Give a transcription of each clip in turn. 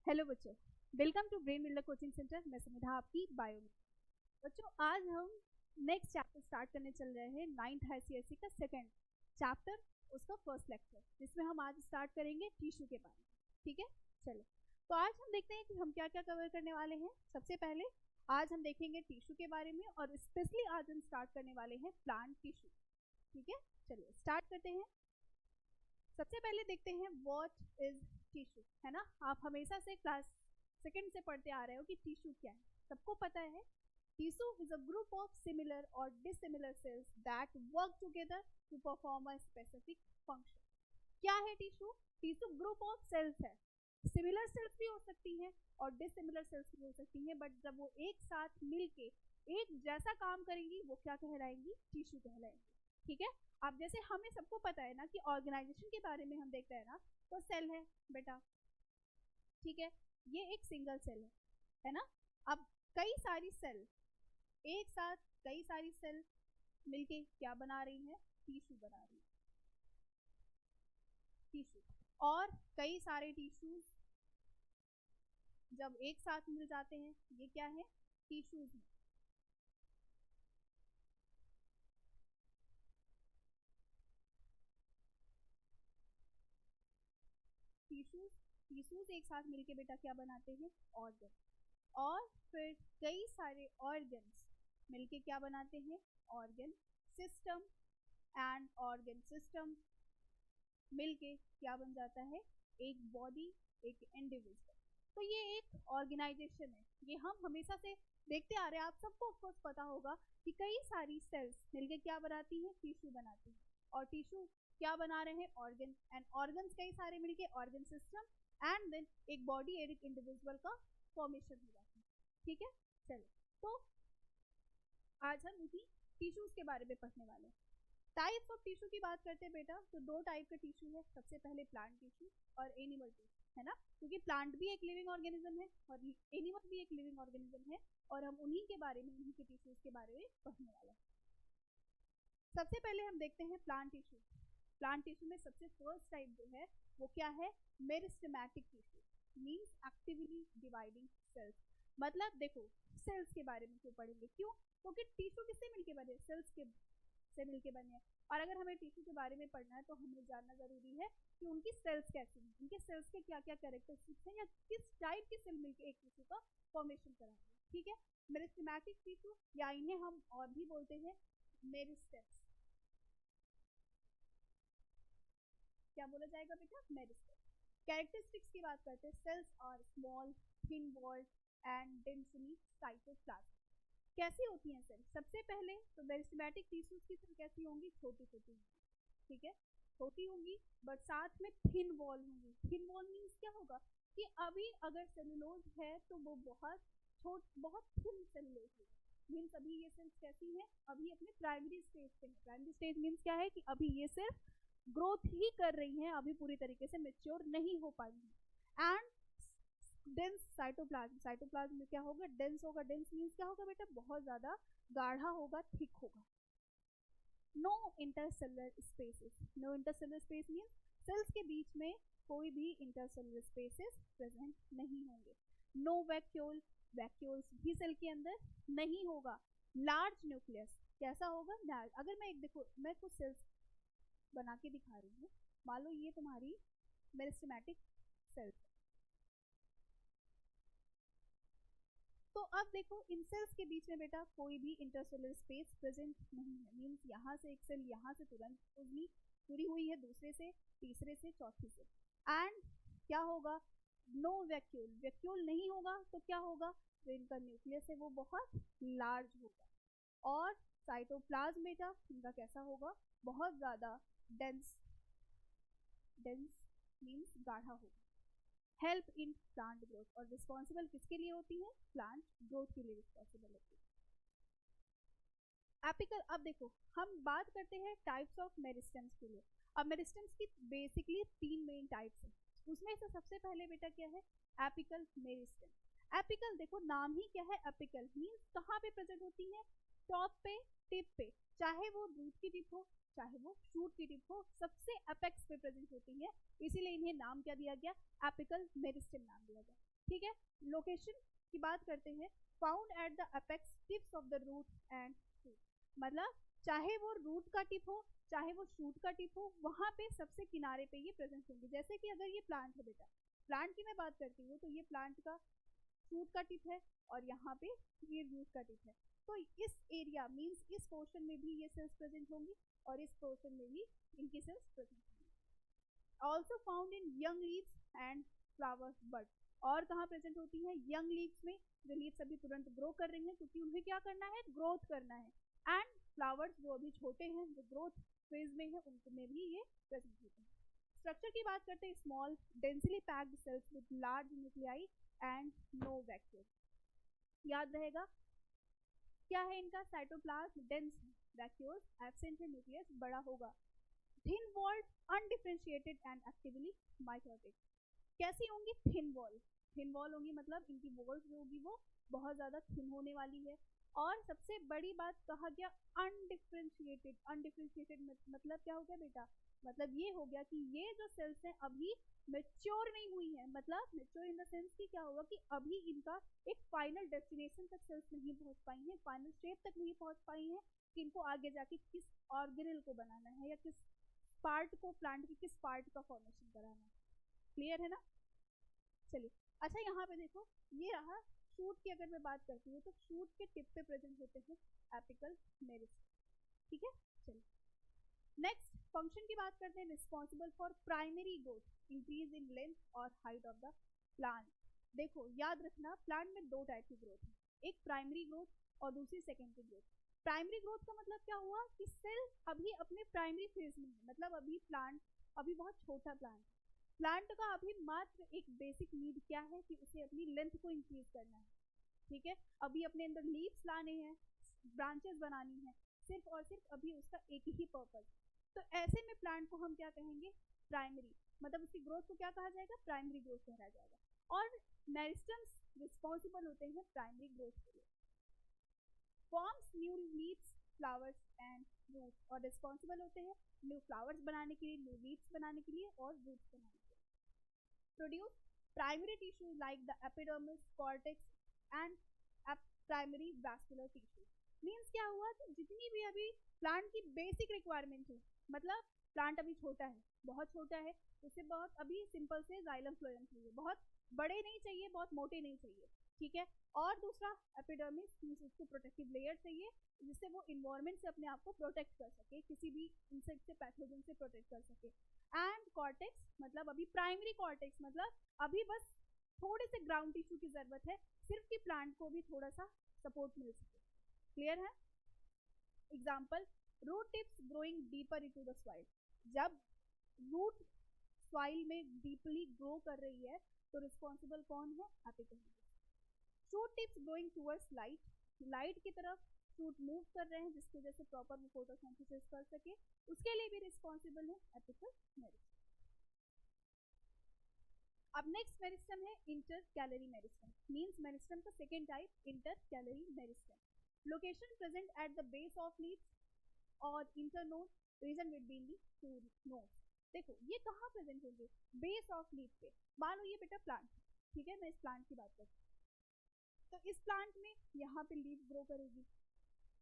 Hello बच्चों, welcome to brain builder coaching centre. मैं सुमिधा आपकी बायो में। बच्चों, आज हम नेक्स्ट चैप्टर स्टार्ट करने चल रहे हैं 9th ICSE का सेकंड चैप्टर, उसका फर्स्ट लेक्चर, जिसमें हम आज स्टार्ट करेंगे टिश्यू के बारे में। ठीक है, चलो। तो आज हम देखते हैं कि हम क्या क्या कवर करने वाले हैं। सबसे पहले आज हम देखेंगे टिश्यू के बारे में, और स्पेशली आज हम स्टार्ट करने वाले हैं प्लांट टिश्यू। ठीक है, चलिए स्टार्ट करते हैं। सबसे पहले देखते हैं व्हाट इज टिश्यू, है ना। आप हमेशा से क्लास सेकंड से पढ़ते आ रहे हो कि टिश्यू क्या है, सबको पता है। Tissue is a group of similar और dissimilar cells that work together to perform a specific function. क्या है tissue? Tissue group of cells है। सिमिलर सेल्स भी हो सकती हैं और डिसिमिलर सेल्स भी हो सकती हैं, बट जब वो एक साथ मिलके एक जैसा काम करेंगी वो क्या कहलाएंगी? टिश्यू कहलाएंगी। ठीक है, अब जैसे हमें सबको पता है ना कि ऑर्गेनाइजेशन के बारे में हम देखते हैं ना, तो सेल है बेटा। ठीक है, ये एक सिंगल सेल है ना। अब कई सारी सेल एक साथ, कई सारी सेल मिलके क्या बना रही है? टिश्यू बना रही है, टिश्यू। और कई सारे टिश्यूज जब एक साथ मिल जाते हैं, ये क्या है? टिश्यूज है। टिश्यूज टिश्यूज एक साथ मिलके बेटा क्या बनाते हैं? ऑर्गन। और फिर कई सारे ऑर्गन्स मिलके क्या बनाते हैं? Organ system. And organ system मिलके क्या बन जाता है? एक बॉडी, एक इंडिविजुअल। तो ये एक ऑर्गेनाइजेशन है। ये हम हमेशा से देखते आ रहे हैं। आप सबको ऑफकोर्स पता होगा कि कई सारी सेल्स मिलके क्या बनाती हैं? टिश्यू बनाती हैं। और टिश्यू क्या बना रहे हैं? ऑर्गन। एंड ऑर्गन्स कई सारे मिलके ऑर्गन सिस्टम, एंड देन एक बॉडी, एक इंडिविजुअल का फॉर्मेशन हो जाता है। ठीक है, चलो। तो आज हम इसी टिश्यूज के बारे में पढ़ने वाले हैं। टाइप्स ऑफ टिश्यू की बात करते हैं बेटा, तो दो टाइप का टिश्यू है। सबसे पहले प्लांट टिश्यू और एनिमल टिश्यू, है ना। क्योंकि प्लांट भी एक लिविंग ऑर्गेनिज्म है और एनिमल भी एक लिविंग ऑर्गेनिज्म है, और हम उन्हीं के बारे में, उन्हीं के टिश्यूज के बारे में पढ़ने वाले हैं। सबसे पहले हम देखते हैं प्लांट टिश्यू। प्लांट टिश्यू में सबसे फर्स्ट टाइप जो है वो क्या है? Meristematic tissue, means actively dividing cells. मतलब देखो, सेल्स के बारे में क्यों पढ़ेंगे? क्यों? क्योंकि टिश्यू किससे मिलके बने? सेल्स के से मिलके बने हैं। और अगर हमें टिश्यू के बारे में पढ़ना है तो हमें जानना जरूरी है कि उनकी सेल्स कैसी हैं, उनके सेल्स के क्या क्या कैरेक्टरिस्टिक्स हैं, या किस टाइप की सेल मिलके एक टिश्यू का फॉर्मेशन कराएंगे। ठीक है, मेरिस्टेमेटिक टिश्यू, या इन्हें हम और भी बोलते हैं मेरिस्टेम्स। क्या बोला जाएगा बेटा? मेरिस्टेम। कैरेक्टरिस्टिक्स की बात करते हैं। Cells are small, thin walled and densely cytoplasm. कैसी होती हैं सेल? सबसे पहले तो मेरिस्टेमेटिक टिश्यूज की सेल कैसी होंगी? छोटी छोटी होंगी। ठीक है, छोटी होंगी, बट साथ में थिन वॉल होंगी। थिन वॉल मीन्स क्या होगा कि अभी अगर सेलुलोज है तो वो बहुत थिन सेलुलोज होगा। मीन्स अभी ये सेल्स कैसी हैं? अभी अपने प्राइमरी स्टेज पे है। प्राइमरी स्टेज मीन्स क्या है कि अभी ये सिर्फ ग्रोथ ही कर रही हैं, अभी पूरी तरीके से मेच्योर नहीं हो पाई हैं। एंड डेंस साइटोप्लाज्म, साइटोप्लाज्म में क्या होगा? डेंस होगा। डेंस मीन्स क्या होगा बेटा? बहुत ज्यादा गाढ़ा होगा, थिक होगा। No intercellular spaces, no intercellular space means cells के बीच में कोई भी इंटरसेलुलर स्पेसेस प्रेजेंट नहीं होंगे। नो वैक्यूल, वैक्यूल्स भी सेल के अंदर नहीं होगा। लार्ज न्यूक्लियस, कैसा होगा? लार्ज। अगर मैं एक देखो, मैं कुछ सेल्स बना के दिखा रही हूँ। मान लो ये तुम्हारी मेरिस्टेमेटिक सेल्स है। तो अब देखो, इन सेल्स के बीच में बेटा कोई भी इंटरसेलुलर स्पेस प्रेजेंट नहीं है। मीन्स यहाँ से एक सेल यहाँ से तुरंत जुड़ी हुई है, दूसरे से, तीसरे से, चौथी से। एंड क्या होगा? नो वैक्यूल, वैक्यूल नहीं होगा तो क्या होगा? जो इनका न्यूक्लियस है वो बहुत लार्ज होगा। और साइटोप्लाज्म बेटा इनका कैसा होगा? बहुत ज्यादा डेंस। डेंस मीन्स गाढ़ा होगा। हेल्प इन प्लांट ग्रोथ, और रिस्पॉन्सिबल किसके लिए होती है? प्लांट ग्रोथ के लिए रिस्पॉन्सिबल होती है। एपिकल, अब देखो हम बात करते हैं टाइप्स ऑफ मेरिस्टेम्स के लिए। अब मेरिस्टेम्स की बेसिकली 3 मेन टाइप्स हैं। उसमें से सबसे पहले बेटा क्या है? Apical meristem. एपिकल देखो, नाम ही क्या है? एपिकल मीन्स कहाँ पे प्रेजेंट होती है? टॉप पे, टिप पे। चाहे वो रूट की टिप हो, चाहे वो शूट की टिप हो, सबसे अपेक्स पे प्रेजेंट होती है। इसीलिए इन्हें नाम क्या दिया गया? एपिकल मेरिस्टेम नाम दिया गया। ठीक है। लोकेशन की बात करते हैं, found at the apex tips of the root and shoot, मतलब चाहे वो रूट का टिप हो चाहे वो शूट का टिप हो, वहां पे सबसे किनारे पे ये प्रेजेंट होंगे। जैसे कि अगर ये प्लांट है बेटा, प्लांट की मैं बात करती हूँ, तो ये प्लांट का शूट का टिप है और यहाँ पे ये रूट का टिप है। तो इस एरिया मीन्स इस पोर्शन में भी ये सेल्स प्रेजेंट होंगी और इस पोर्शन में भी इनकी सेल्स प्रेजेंट होंगी। Also found in young leaves and flowers bud, और कहाँ प्रेजेंट होती है? यंग लीव्स में, जो लीव्स अभी तुरंत ग्रो कर रही हैं, क्योंकि उन्हें क्या करना है? ग्रोथ करना है। एंड फ्लावर्स जो अभी छोटे हैं, जो ग्रोथ फेज में है, उनमें भी ये प्रेजेंट होते हैं। स्ट्रक्चर की बात करते हैं, small densely packed cells with large nuclei and no vacuole. याद रहेगा क्या है इनका? साइटोप्लाज्म डेंस है, वैक्यूल्स एब्सेंट है, न्यूक्लियस बड़ा होगा। Thin walled, undifferentiated and actively mitotic. कैसी होंगी? थिन वॉल, थिन वॉल होंगी, मतलब इनकी वॉल्स जो होगी वो बहुत ज़्यादा थिन होने वाली है। और सबसे बड़ी बात कहा गया अनडिफरेंशिएटेड। अनडिफरेंशिएटेड मतलब क्या हो गया बेटा? मतलब ये हो गया कि ये जो सेल्स हैं अभी मेच्योर नहीं हुई है, मतलब मेच्योर इन द सेंस कि क्या होगा कि अभी इनका एक फाइनल डेस्टिनेशन तक सेल्स नहीं पहुंच पाई हैं, फाइनल शेप तक नहीं पहुंच पाई हैं कि इनको आगे जाके किस ऑर्गेनल को बनाना है या किस पार्ट को, प्लांट के किस पार्ट का फॉर्मेशन कराना है। क्लियर है ना? चलिए, अच्छा यहाँ पे देखो, ये रहा शूट की। अगर मैं बात करती हूँ तो शूट के टिप पे प्रेजेंट होते हैं एपिकल मेरिस्टेम। ठीक है, चलिए नेक्स्ट फंक्शन की बात करते हैं, responsible for primary growth, increase in length और हाइट ऑफ द प्लांट। देखो याद रखना, प्लांट में दो टाइप की ग्रोथ है, एक प्राइमरी ग्रोथ और दूसरी सेकेंडरी ग्रोथ। प्राइमरी ग्रोथ का मतलब क्या हुआ कि सेल अभी अपने प्राइमरी फेज में है, मतलब अभी प्लांट अभी बहुत छोटा प्लांट है। प्लांट का अभी मात्र एक बेसिक नीड क्या है कि उसे अपनी लेंथ को इंक्रीज करना है। ठीक है, अभी अपने अंदर लीव्स लाने हैं, ब्रांचेस बनानी है, सिर्फ और सिर्फ अभी उसका एक ही पर्पज। तो ऐसे में प्लांट को हम क्या कहेंगे? प्राइमरी, मतलब उसकी ग्रोथ को क्या कहा जाएगा? प्राइमरी ग्रोथ कहा जाएगा। और मेरिस्टम्स रिस्पॉन्सिबल होते हैं प्राइमरी ग्रोथ के लिए। Forms new leaves, flowers and roots, और रिस्पॉन्सिबल होते हैं न्यू फ्लावर्स बनाने के लिए, न्यू लीव्स बनाने के लिए और रूट्स बनाने के लिए। Produce primary tissue like the epidermis, cortex and primary vascular tissue. Means क्या हुआ कि जितनी भी अभी प्लांट की बेसिक रिक्वायरमेंट है, मतलब प्लांट अभी छोटा है, बहुत छोटा है, उसे बहुत अभी सिंपल से जाइलम फ्लोएम चाहिए, बहुत बड़े नहीं चाहिए, बहुत मोटे नहीं चाहिए। ठीक है, और दूसरा एपिडर्मिस, मीन्स उसको प्रोटेक्टिव लेयर चाहिए जिससे वो इन्वायरमेंट से अपने आप को प्रोटेक्ट कर सके, किसी भी इंसेक्ट से, पैथोजन से प्रोटेक्ट कर सके। एंड कॉर्टेक्स, मतलब अभी प्राइमरी कॉर्टेक्स, मतलब अभी बस थोड़े से ग्राउंड टिश्यू की जरूरत है, सिर्फ कि प्लांट को भी थोड़ा सा सपोर्ट मिल सके। क्लियर है? Example, root tips growing deeper into the soil. जब रूट सॉइल में डीपली ग्रो कर रही है तो रिस्पॉन्सिबल कौन है? Apical meristem. Shoot tips growing towards light, light की तरफ शूट मूव कर रहे हैं जिसकी वजह से प्रॉपर वो फोटोसिंथेसिस कर सके, उसके लिए भी रिस्पॉन्सिबल है एपिकल मेरिस्टेम। अब नेक्स्ट मेरिस्टेम है intercalary meristem, means meristem का second type intercalary meristem. Location present at the base of leaves और internode, region between the two nodes. देखो ये कहाँ प्रेजेंट होंगे? बेस ऑफ लीफ पे। मान लो ये बेटा प्लांट, ठीक है, मैं इस प्लांट की बात करती हूँ। तो इस प्लांट में यहाँ पे लीफ ग्रो करेगी,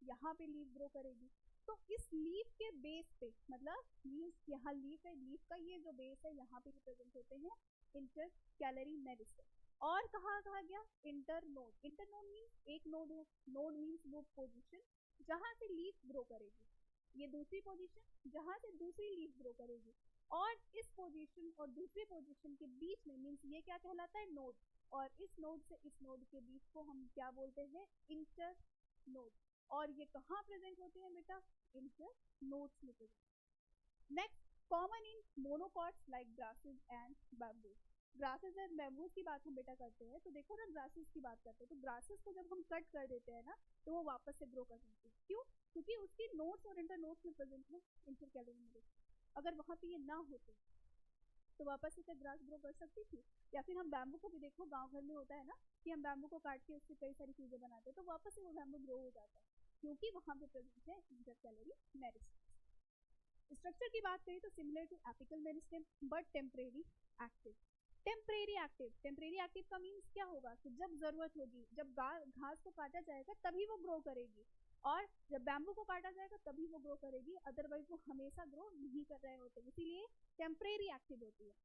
यहाँ पे लीफ ग्रो करेगी, तो इस लीफ के बेस पे, मतलब मीन्स यहाँ लीफ है, लीफ का ये जो बेस है यहाँ पे प्रेजेंट होते हैं इंटर कैलरी मेरिस्टेम। और कहा गया? इंटरनोड। इंटरनोड मीन्स एक नोड है, नोड मीन्स वो पोजीशन जहाँ से लीफ ग्रो करेगी, ये दूसरी पोजीशन जहाँ से दूसरी लीफ ग्रो करेगी, और इस पोजीशन और दूसरी पोजीशन के बीच में मीन्स ये क्या कहलाता है? नोड। और इस नोड से इस नोड के बीच को हम क्या बोलते हैं? Inter node. और ये कहाँ प्रेजेंट होते हैं बेटा? इंटर नोड्स में present. Next, common in monocots like grasses and bamboo. Grasses and bamboos की बात हम बेटा करते हैं तो देखो ना, ग्रासेस की बात करते हैं तो ग्रासेस को जब हम कट कर देते हैं ना तो वो वापस से ग्रो कर सकती है। क्यों? क्योंकि उसकी नोड्स और इंटर नोड्स में प्रेजेंट है इंटर कैलरी मेरिस्टेम। अगर वहाँ पे ये ना होते तो वापस से ग्रास ग्रो कर सकती थी। या फिर हम बैम्बू को भी देखो, गांव घर में होता है ना कि हम बैम्बू को काट के उससे कई सारी चीजें बनाते हैं, तो वापस से वो बैम्बू ग्रो हो जाता है क्योंकि वहाँ पे प्रेजेंट है इंटर कैलरी मेरिस्टेम। स्ट्रक्चर की बात करें तो similar to apical meristem but temporary active. Temporary active का मीन्स क्या होगा कि जब जरूरत होगी, जब घास को काटा जाएगा तभी वो ग्रो करेगी, और जब बैम्बू को काटा जाएगा तभी वो ग्रो करेगी, अदरवाइज वो हमेशा ग्रो नहीं कर रहे होते, इसीलिए टेम्परेरी एक्टिव होती है।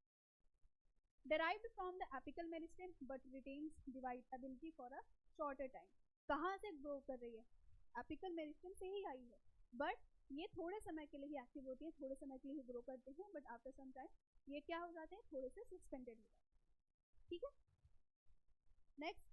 derived from the apical meristem but retains dividability for a shorter time। कहाँ से ग्रो कर रही है? एपिकल मेरिस्टम से ही आई है, बट ये थोड़े समय के लिए ही एक्टिव होती है, थोड़े समय के लिए ग्रो करते हैं, बट आफ्टर सम टाइम ये क्या हो जाते हैं, थोड़े से सस्पेंडेड हो जाते हैं। ठीक है, नेक्स्ट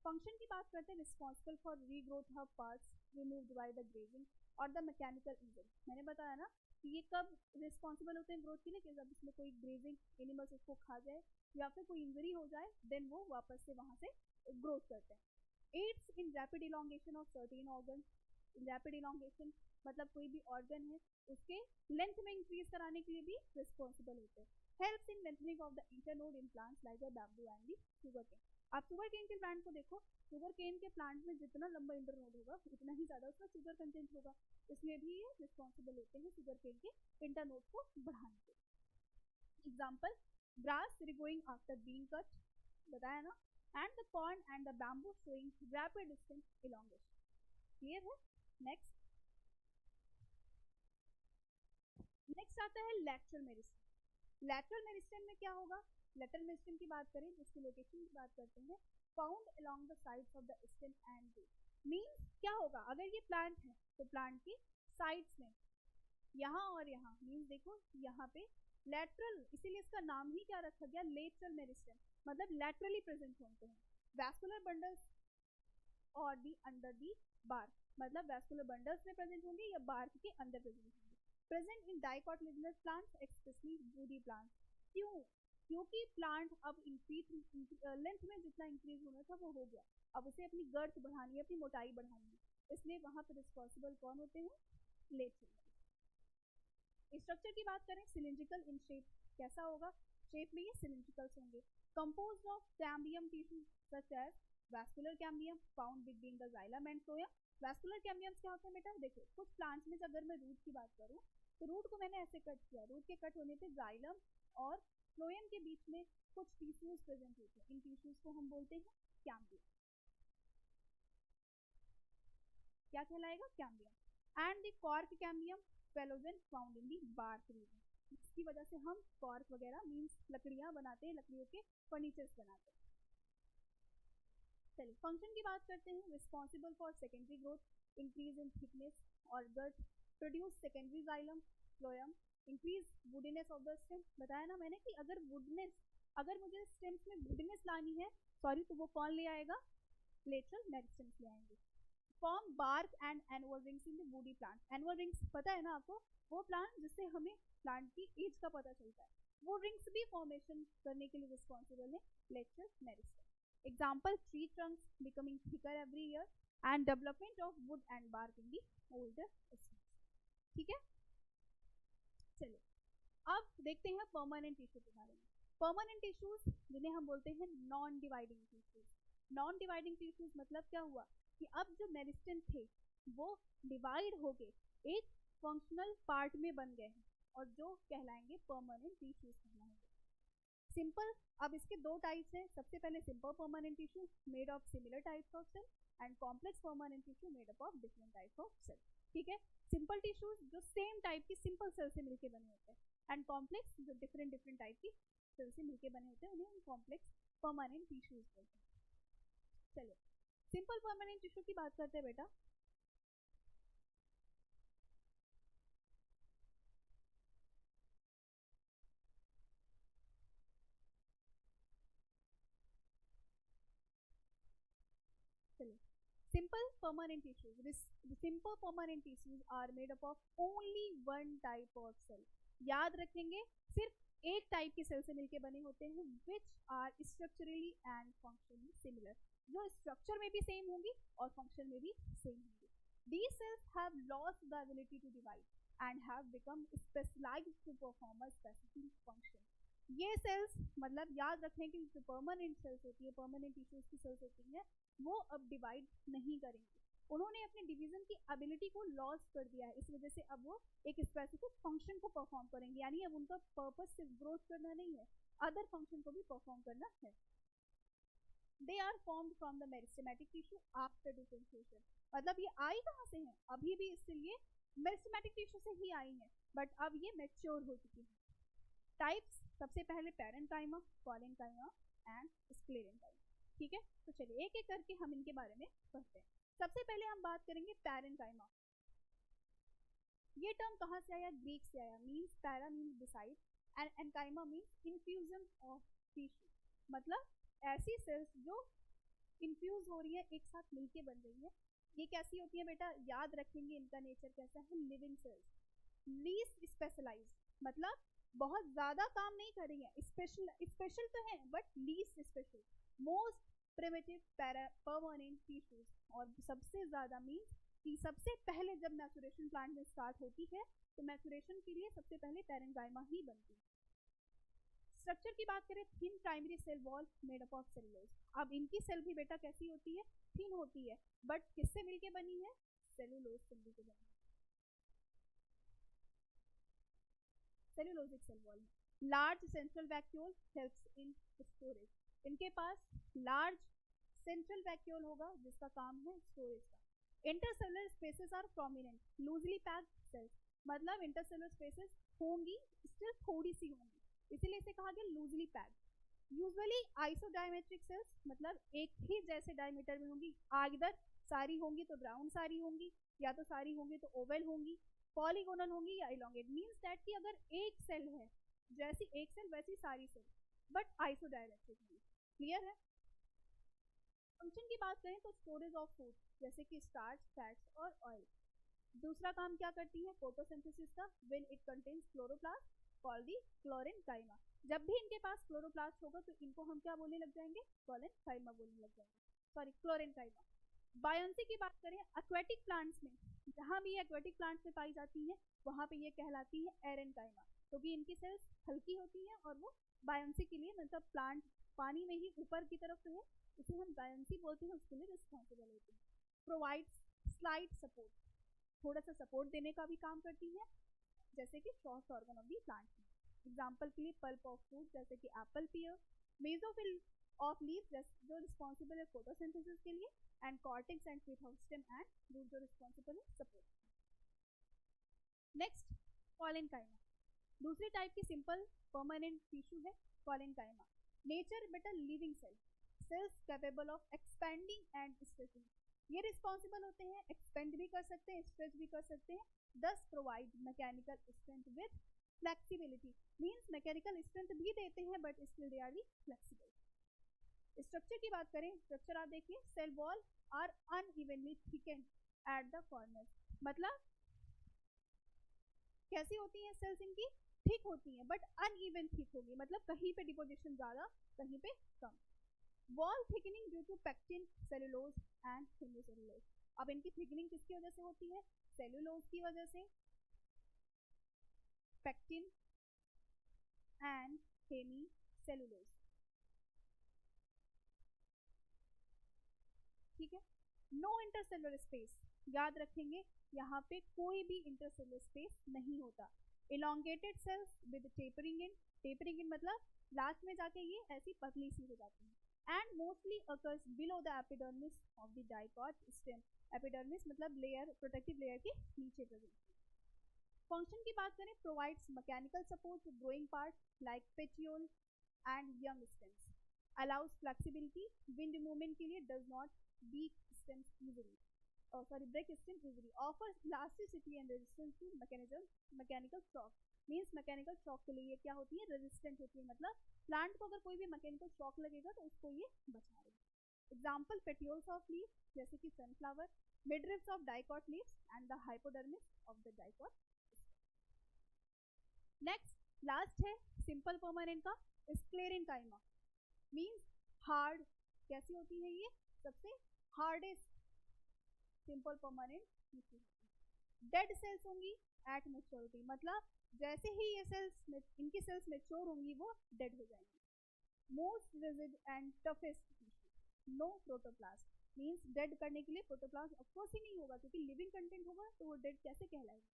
फंक्शन की बात करते हैं। Responsible for regrowth of parts removed by the grazing और द मैकेनिकल इंजरी। मैंने बताया ना कि ये कब रिस्पॉन्सिबल होते हैं ग्रोथ के लिए, कि जब इसमें कोई ग्रेजिंग एनिमल्स उसको खा जाए या फिर कोई इंजरी हो जाए, देन वो वापस से वहाँ से ग्रोथ करते हैं। Aids in rapid elongation of certain organ. Rapid elongation मतलब कोई भी ऑर्गन है उसके लेंथ में इंक्रीज कराने के लिए भी रिस्पॉन्सिबल होते हैं। Helps in lengthening of the internode in plants like the bamboo and the sugar cane. आप शुगर केन के प्लांट को देखो, शुगर केन के प्लांट में जितना लंबा इंटरनोड होगा उतना ही ज़्यादा उसका शुगर कंटेंट होगा, इसलिए भी ये रिस्पॉन्सिबल होते हैं शुगर केन के इंटरनोड को बढ़ाने के। Example grass regrowing after being cut, बताया ना, and the corn and the bamboo showing rapid stem elongation. Clear है? नेक्स्ट आता है लैटरल मेरिस्टेम। लैटरल मेरिस्टेम में क्या होगा? लैटरल मेरिस्टेम की बात करें, जिसकी लोकेशन की बात करते हैं, found along the sides of the stem and root. Means क्या होगा, अगर ये प्लांट है तो प्लांट की साइड्स में यहाँ और यहाँ, मीन्स देखो यहाँ पे लैटरल, इसीलिए इसका नाम ही क्या रखा गया, लेटरल मेरिस्टेम, मतलब लैटरली प्रेजेंट होते हैं। वैस्कुलर बंडल्स और दी अंडर दी बार्क, मतलब वैस्कुलर बंडल्स में प्रेजेंट होंगे या बार्क के अंदर प्रेजेंट होंगे। Present in dicotyledonous plants specially woody plants. क्यों? क्योंकि प्लांट अब इंक्रीज लेंथ में जितना इंक्रीज होना था वो हो गया, अब उसे अपनी गर्थ बढ़ानी है, अपनी मोटाई बढ़ानी है, इसलिए वहां पर रिस्पॉन्सिबल कौन होते हैं, लेटरल। स्ट्रक्चर की बात करें, सिलिंड्रिकल इन शेप, कैसा होगा, शेप में ये सिलिंड्रिकल्स होंगे, composed of cambium tissue such as vascular cambium found between the xylem and phloem. Vascular cambiums क्या होते हैं बेटा, देखो कुछ प्लांट्स में अगर मैं रूट की बात करूं तो रूट को मैंने ऐसे कट किया, रूट के कट होने पे जाइलम और फ्लोएम के बीच में कुछ टिश्यूज प्रेजेंट होते हैं, इन टिश्यूज को हम बोलते हैं कैम्बियम। क्या कहलाएगा, cambium. And the cork cambium phellogen found in the bark region. इसकी वजह से हम कॉर्क वगैरह मीन्स लकड़ियां बनाते हैं, लकड़ियों के फर्नीचर्स बनाते हैं। चलिए फंक्शन की बात करते हैं। Responsible for secondary growth, increase in thickness और girth, produce secondary xylem phloem, increase woodness of the stem. बताया ना मैंने कि अगर वुडनेस, अगर मुझे स्टेम्स में वुडनेस लानी है, सॉरी, तो वो कौन ले आएगा, लेटरल मेरिस्टेम्स ले आएंगे। Form bark and annual rings in the woody plant. Annual rings पता है ना आपको, वो प्लांट जिससे हमें प्लांट की एज का पता चलता है, वो रिंग्स भी फॉर्मेशन करने के लिए रिस्पॉन्सिबल है lateral meristem. Example tree trunks becoming thicker every year and development of wood and bark in the older stage. ठीक है, चलिए अब देखते हैं परमानेंट टिश्यू के बारे में। परमानेंट टिश्यूज जिन्हें हम बोलते हैं non dividing tissues. Non dividing tissues मतलब क्या हुआ कि अब जो मेरिस्टेम थे वो डिवाइड हो गए, एक फंक्शनल पार्ट में बन गए हैं और जो कहलाएंगे परमानेंट टिश्यूज कहलाएंगे। सिंपल, अब इसके दो टाइप्स हैं। सबसे पहले simple permanent tissue made of similar types of cell and complex permanent tissue made up of different types of cell. ठीक है, सिंपल टिश्यूज जो सेम टाइप की सिंपल सेल से मिलकर बने होते हैं, एंड कॉम्प्लेक्स जो डिफरेंट डिफरेंट टाइप की सेल से मिलकर बने होते हैं, उन्हें हम कॉम्प्लेक्स परमानेंट टिश्यूज बोलते हैं। चलिए सिंपल परमानेंट टिश्यू की बात करते हैं बेटा। चलिए simple permanent tissues. Simple permanent tissues are made up of only one type of cell. याद रखेंगे सिर्फ एक टाइप की सेल से मिलके बने होते हैं, which are structurally and functionally similar. जो स्ट्रक्चर में भी सेम होंगी और फंक्शन में भी सेम होंगी. These cells have lost the ability to divide and have become specialized to perform a specific function. ये सेल्स मतलब याद रखने की जो परमानेंट सेल्स होती है, परमानेंट टिश्यूज की सेल्स होती हैं, वो अब डिवाइड नहीं करेंगे, उन्होंने अपने डिवीजन की एबिलिटी को लॉस कर दिया है, इस वजह से अब वो एक स्पेसिफिक फंक्शन को परफॉर्म करेंगे। यानी अब उनका पर्पस सिर्फ ग्रोथ करना नहीं है, अदर फंक्शन को भी परफॉर्म करना है। They are formed from the meristematic tissue after differentiation, मतलब ये आई कहाँ से हैं, अभी भी इसलिए मेरिस्टेमेटिक टिश्यू से ही आई हैं, बट अब ये मैच्योर हो चुकी हैं। टाइप्स, सबसे पहले पैरेन्काइमा, कोलेन्काइमा एंड स्क्लेरेन्काइमा। ठीक है, तो चलिए एक एक करके हम इनके बारे में पढ़ते हैं। सबसे पहले हम बात करेंगे पैरेन्काइमा। ये टर्म कहाँ से आया, ग्रीक से आया। Means para means beside and enchyma means infusion of tissue, मतलब ऐसी सेल्स जो इन्फ्यूज हो रही है, एक साथ मिलके बन रही है। ये कैसी होती है बेटा, याद रखेंगे इनका नेचर कैसा है, लिविंग सेल्स। लीस्ट स्पेशलाइज, मतलब बहुत ज्यादा काम नहीं कर रही है, स्पेशल तो है but least special. Most primitive permanent tissues, और सबसे ज्यादा मीन्स कि सबसे पहले जब मैचुरेशन प्लांट में स्टार्ट होती है तो मैचुरेशन के लिए सबसे पहले पैरेन्काइमा ही बनती है। स्ट्रक्चर की बात करें, thin primary cell wall made up of cellulose. अब इनकी सेल भी बेटा कैसी होती है, थिन होती है, बट किससे मिलके बनी है, सेलुलोज से मिलके बनी है, सेलुलोजिक सेल वॉल है। Large central vacuole helps in storage, इनके पास लार्ज सेंट्रल वैक्यूल होगा जिसका काम है स्टोरेज का। Intercellular spaces are prominent, loosely packed cells, मतलब इंटरसेलुलर स्पेसेस होंगी, स्टिल थोड़ी सी होंगी, इसीलिए इसे कहा गया loosely packed. Usually isodiametric cells, मतलब एक ही जैसे डायमीटर में होंगी, इधर सारी होंगी तो राउंड सारी होंगी, या तो सारी होंगी तो ओवल होंगी, पॉलीगोनल होंगी या इलोंगेट। मीन्स दैट कि अगर एक सेल है, जैसी एक सेल वैसी सारी सेल, बट आइसोडायमेट्रिक होंगी। क्लियर है। फंक्शन की बात करें तो स्टोरेज ऑफ फूड, जैसे कि स्टार्च, फैट्स और ऑयल। दूसरा काम क्या करती है, फोटोसिंथेसिस का, when it contains chloroplast called the क्लोरेन्काइमा। जब भी इनके पास क्लोरोप्लास्ट होगा तो इनको हम क्या बोलने लग जाएंगे, कोलेन्काइमा बोलने लग जाएंगे, सॉरी क्लोरेन्काइमा। बायोन्सी की बात करें, एक्वेटिक प्लांट्स में, जहाँ भी एक्वेटिक प्लांट्स में पाई जाती है वहाँ पे ये कहलाती है एरेन्काइमा, क्योंकि इनकी सेल्स हल्की होती हैं और वो बायोन्सी के लिए, मतलब प्लांट पानी में ही ऊपर की तरफ है, इसे हम बायोन्सी बोलते हैं, उसके लिए रिस्पॉन्सिबल होती है। प्रोवाइड्स स्लाइट सपोर्ट, थोड़ा सा सपोर्ट देने का भी काम करती है, जैसे कि soft organ of the plant. Example के लिए पल्प ऑफ फ्रूट, जैसे कि apple, pear. Mesophyll of leave जो रिस्पॉन्सिबल है फोटोसिंथेसिस के लिए, and cortex and pith of stem and root जो रिस्पॉन्सिबल है सपोर्ट। नेक्स्ट, कोलेन्काइमा, दूसरी टाइप की सिंपल परमानेंट टिश्यू है कोलेन्काइमा। नेचर बेटा living cell, cells capable of expanding and stretching. ये रिस्पॉन्सिबल होते हैं, एक्सपेंड भी कर सकते हैं, स्ट्रेच भी कर सकते हैं, thus provide mechanical strength with flexibility. Means mechanical strength भी देते हैं but still they are be flexible. Structure की बात करें, स्ट्रक्चर आप देखिए, cell wall are unevenly thicken at the corner, मतलब कैसी होती हैं सेल्स इनकी, थिक होती हैं बट अनइवन थिक होगी, मतलब कहीं पे डिपोजिशन ज्यादा कहीं पे कम। Wall thickening due to pectin, cellulose and hemicellulose. अब इनकी थिकनिंग किसकी वजह से होती है, सेलुलोज की वजह से, पेक्टिन एंड हेमिसेलुलोज। ठीक है। नो इंटरसेलुलर स्पेस, याद रखेंगे यहाँ पे कोई भी इंटरसेलुलर स्पेस नहीं होता। Elongated cells with tapering in, tapering in मतलब लास्ट में जाके ये ऐसी पतली सी हो जाती है। And mostly occurs below the epidermis of the dicot stem, epidermis मतलब लेयर, प्रोटेक्टिव लेयर के नीचे प्रेजेंट। फंक्शन की बात करें, provides mechanical support to growing part like petiole and young stems, allows flexibility, wind movement के लिए, does not beat stems easily, break stem easily, offers elasticity and resistance to mechanical shock। Means mechanical shock के लिए ये क्या होती है, resistant होती है, मतलब प्लांट को अगर कोई भी मैकेनिकल शॉक लगेगा तो उसको ये बचा रही है। एग्जाम्पल पेटियोल्स ऑफ लीव, जैसे कि sunflower, midribs of dicot leaves and the hypodermis of the dicot. Next, last है सिंपल परमानेंट का, स्क्लेरेन्काइमा। मीन्स हार्ड, कैसी होती है ये, सबसे hardest simple permanent tissue. Dead cells होंगी एट मैच्योरिटी, मतलब जैसे ही ये सेल्स, इनकी सेल्स मैच्योर होंगी वो डेड हो जाएंगी। Most rigid and toughest tissue, no protoplast. Means dead करने के लिए प्रोटोप्लास्ट ऑफकोर्स ही नहीं होगा, क्योंकि लिविंग कंटेंट होगा तो वो डेड कैसे कहलाएगा।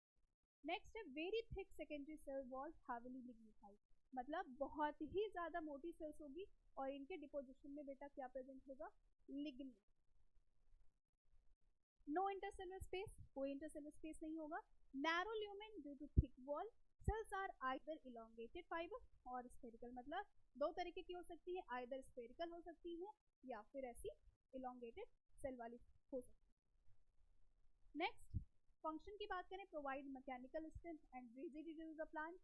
नेक्स्ट है very thick secondary cell wall heavily lignified, मतलब बहुत ही ज़्यादा मोटी सेल्स होगी और इनके डिपोजिशन में बेटा क्या प्रेजेंट होगा, लिग्निन। नो इंटरसेलुलर स्पेस, कोई इंटरसेलुलर स्पेस नहीं होगा। Narrow lumen due to thick wall, cells are either elongated fibre और स्फेरिकल, मतलब दो तरीके की हो सकती है, आइदर स्फेरिकल हो सकती है या फिर ऐसी इलोंगेटेड सेल वाली हो सकती है। नेक्स्ट फंक्शन की बात करें, provide mechanical strength and rigidity to the plant,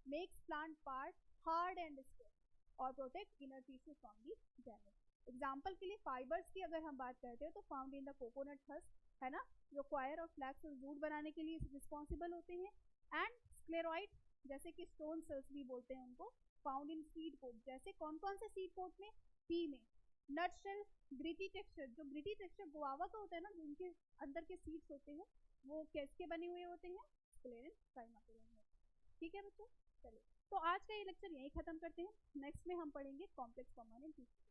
makes plant part hard and stiff और protect inner tissue from the damage. Example के लिए फाइबर्स की अगर हम बात करते हैं तो found in the coconut husk, है ना, जो क्वायर और फ्लैक्स और जूट बनाने के लिए रिस्पॉन्सिबल होते हैं। एंड स्क्लेरॉइड, जैसे कि स्टोन सेल्स भी बोलते हैं उनको, फाउंड इन सीड कोट, जैसे कौन कौन से सीड कोट में, पी में। नट शेल, ग्रिटी टेक्सचर, जो ग्रिटी टेक्सचर गुआवा का होता है ना, जो उनके अंदर के सीड्स होते हैं वो किसके बने हुए होते हैं, स्क्लेरेंकाइमा के बने हुए। ठीक है बच्चों, चलिए तो आज का ये लेक्चर यहीं खत्म करते हैं। नेक्स्ट में हम पढ़ेंगे कॉम्प्लेक्स परमानेंट टिश्यू।